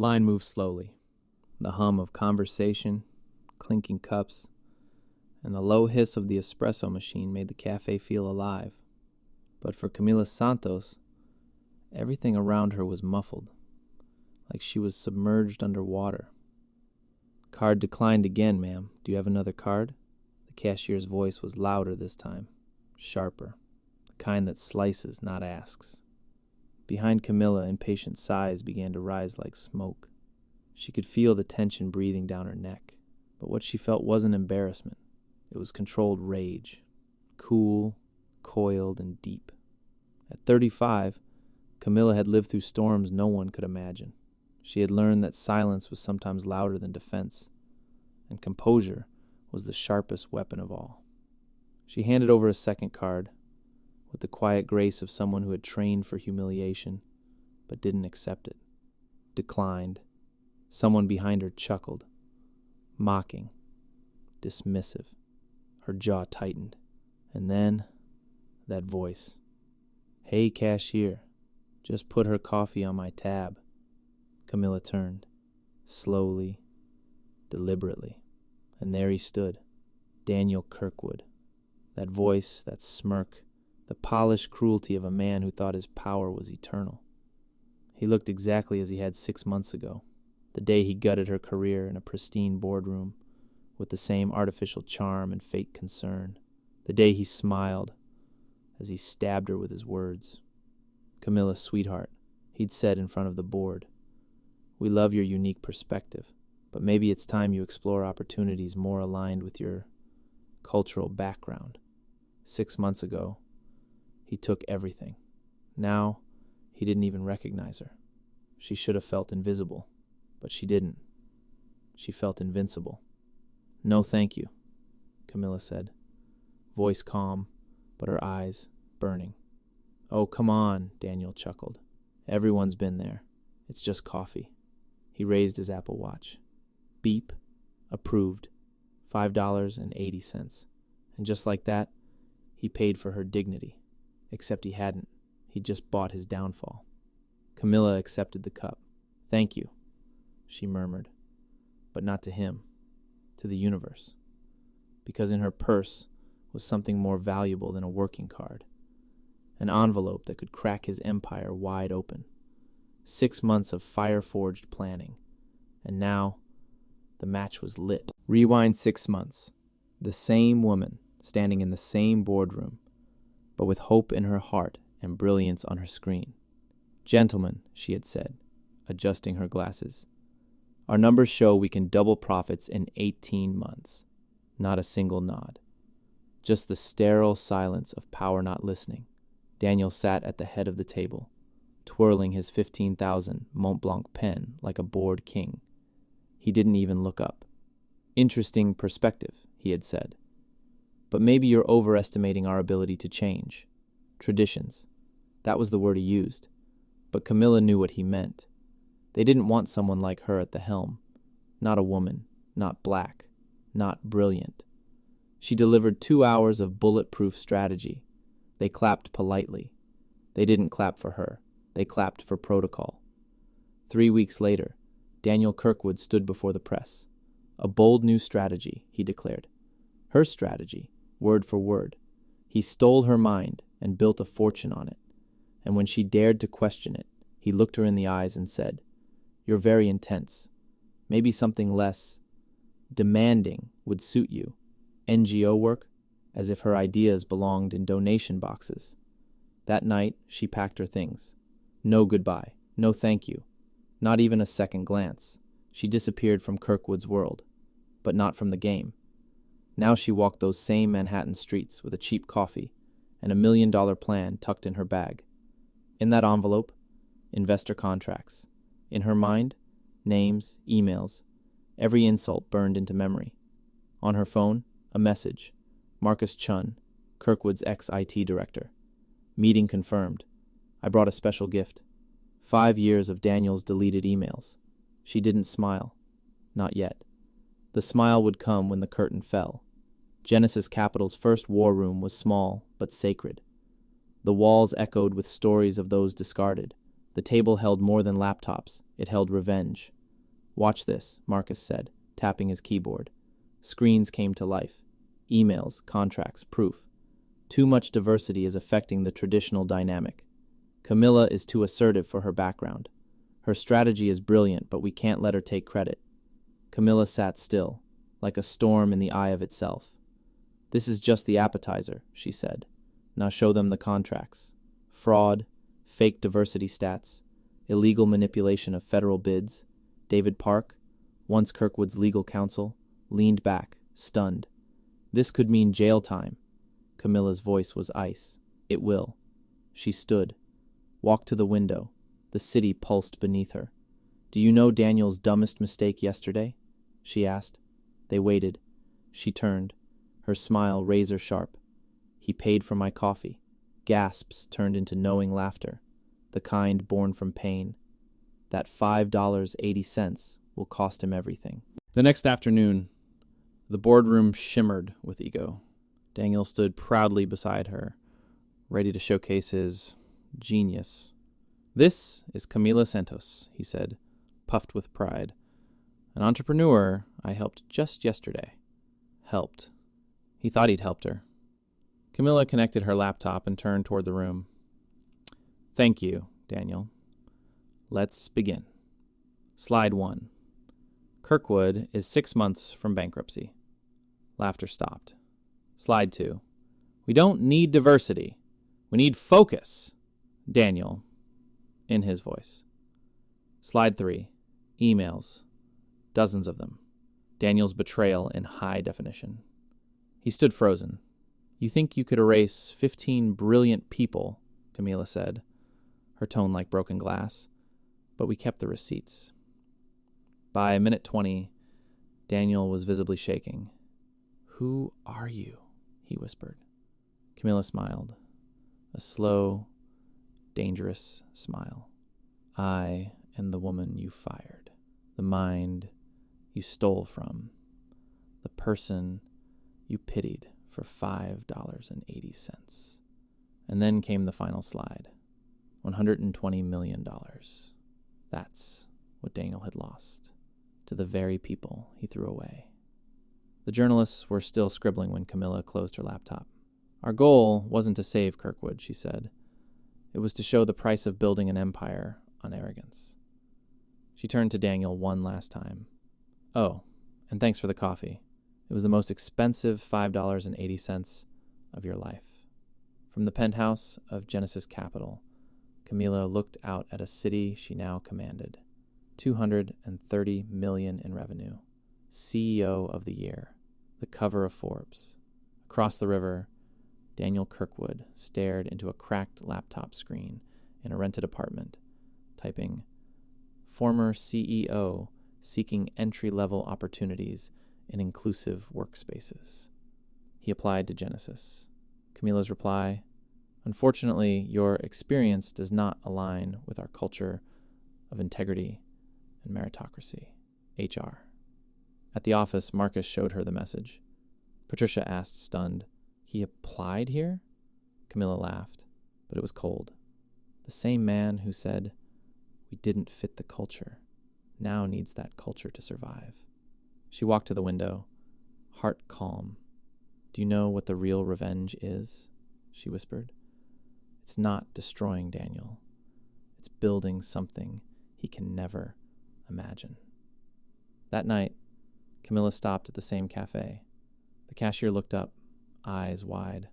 line moved slowly. The hum of conversation, clinking cups, and the low hiss of the espresso machine made the cafe feel alive. But for Camila Santos, everything around her was muffled, like she was submerged under water. "Card declined again, ma'am. Do you have another card?" The cashier's voice was louder this time, sharper, the kind that slices, not asks. Behind Camilla, impatient sighs began to rise like smoke. She could feel the tension breathing down her neck, but what she felt wasn't embarrassment. It was controlled rage, cool, coiled, and deep. At 35, Camilla had lived through storms no one could imagine. She had learned that silence was sometimes louder than defense, and composure was the sharpest weapon of all. She handed over a second card, with the quiet grace of someone who had trained for humiliation, but didn't accept it. Declined. Someone behind her chuckled, mocking, dismissive. Her jaw tightened. And then, that voice. "Hey, cashier, just put her coffee on my tab." Camilla turned, slowly, deliberately, and there he stood, Daniel Kirkwood. That voice, that smirk, the polished cruelty of a man who thought his power was eternal. He looked exactly as he had 6 months ago, the day he gutted her career in a pristine boardroom, with the same artificial charm and fake concern, the day he smiled as he stabbed her with his words. "Camilla, sweetheart," he'd said in front of the board, "we love your unique perspective, but maybe it's time you explore opportunities more aligned with your cultural background." 6 months ago, he took everything. Now, he didn't even recognize her. She should have felt invisible, but she didn't. She felt invincible. "No, thank you," Camilla said, voice calm, but her eyes burning. "Oh, come on," Daniel chuckled. "Everyone's been there. It's just coffee." He raised his Apple Watch. Beep. Approved. $5.80. And just like that, he paid for her dignity. Except he hadn't. He'd just bought his downfall. Camilla accepted the cup. "Thank you," she murmured. But not to him. To the universe. Because in her purse was something more valuable than a working card. An envelope that could crack his empire wide open. 6 months of fire-forged planning. And now, the match was lit. Rewind 6 months. The same woman, standing in the same boardroom, but with hope in her heart and brilliance on her screen. "Gentlemen," she had said, adjusting her glasses, "our numbers show we can double profits in 18 months. Not a single nod. Just the sterile silence of power not listening. Daniel sat at the head of the table, twirling his 15,000 Mont Blanc pen like a bored king. He didn't even look up. "Interesting perspective," he had said. "But maybe you're overestimating our ability to change. Traditions." That was the word he used. But Camilla knew what he meant. They didn't want someone like her at the helm. Not a woman, not black, not brilliant. She delivered 2 hours of bulletproof strategy. They clapped politely. They didn't clap for her. They clapped for protocol. 3 weeks later, Daniel Kirkwood stood before the press. "A bold new strategy," he declared. Her strategy, word for word. He stole her mind and built a fortune on it. And when she dared to question it, he looked her in the eyes and said, "You're very intense. Maybe something less demanding would suit you. NGO work," as if her ideas belonged in donation boxes. That night, she packed her things. No goodbye, no thank you, not even a second glance. She disappeared from Kirkwood's world, but not from the game. Now she walked those same Manhattan streets with a cheap coffee and $1 million plan tucked in her bag. In that envelope, investor contracts. In her mind, names, emails, every insult burned into memory. On her phone, a message. Marcus Chun, Kirkwood's ex-IT director. Meeting confirmed. I brought a special gift. 5 years of Daniel's deleted emails. She didn't smile. Not yet. The smile would come when the curtain fell. Genesis Capital's first war room was small but sacred. The walls echoed with stories of those discarded, The table held more than laptops. It held revenge. "Watch this," Marcus said, tapping his keyboard. Screens came to life. Emails, contracts, proof. Too much diversity is affecting the traditional dynamic. Camilla is too assertive for her background. Her strategy is brilliant, but we can't let her take credit. Camilla sat still, like a storm in the eye of itself. "This is just the appetizer," she said. "Now show them the contracts. Fraud, fake diversity stats, illegal manipulation of federal bids." David Park, once Kirkwood's legal counsel, leaned back, stunned. "This could mean jail time." Camilla's voice was ice. "It will." She stood, walked to the window. The city pulsed beneath her. "Do you know Daniel's dumbest mistake yesterday?" she asked. They waited. She turned, her smile razor sharp. "He paid for my coffee." Gasps turned into knowing laughter, the kind born from pain. That $5.80 will cost him everything. The next afternoon, the boardroom shimmered with ego. Daniel stood proudly beside her, ready to showcase his genius. "This is Camila Santos," he said, puffed with pride. "An entrepreneur I helped just yesterday." Helped. He thought he'd helped her. Camilla connected her laptop and turned toward the room. "Thank you, Daniel. Let's begin." Slide 1. Kirkwood is 6 months from bankruptcy. Laughter stopped. Slide 2. "We don't need diversity. We need focus." Daniel, in his voice. Slide 3. Emails. Dozens of them. Daniel's betrayal in high definition. He stood frozen. "You think you could erase 15 brilliant people," Camila said, her tone like broken glass, "but we kept the receipts." By minute 20, Daniel was visibly shaking. "Who are you?" he whispered. Camilla smiled, a slow, dangerous smile. "I am the woman you fired, the mind you stole from, the person you pitied for $5.80. And then came the final slide. $120 million. That's what Daniel had lost, to the very people he threw away. The journalists were still scribbling when Camilla closed her laptop. "Our goal wasn't to save Kirkwood," she said. "It was to show the price of building an empire on arrogance." She turned to Daniel one last time. "Oh, and thanks for the coffee. It was the most expensive $5.80 of your life." From the penthouse of Genesis Capital, Camilla looked out at a city she now commanded. $230 million in revenue. CEO of the year. The cover of Forbes. Across the river, Daniel Kirkwood stared into a cracked laptop screen in a rented apartment, typing, "Former CEO seeking entry-level opportunities in inclusive workspaces." He applied to Genesis. Camilla's reply, "Unfortunately, your experience does not align with our culture of integrity and meritocracy. HR." At the office, Marcus showed her the message. Patricia asked, stunned, "He applied here?" Camilla laughed, but it was cold. The same man who said, "We didn't fit the culture," now needs that culture to survive. She walked to the window, heart calm. "Do you know what the real revenge is?" she whispered. "It's not destroying Daniel. It's building something he can never imagine." That night, Camilla stopped at the same cafe. The cashier looked up, eyes wide.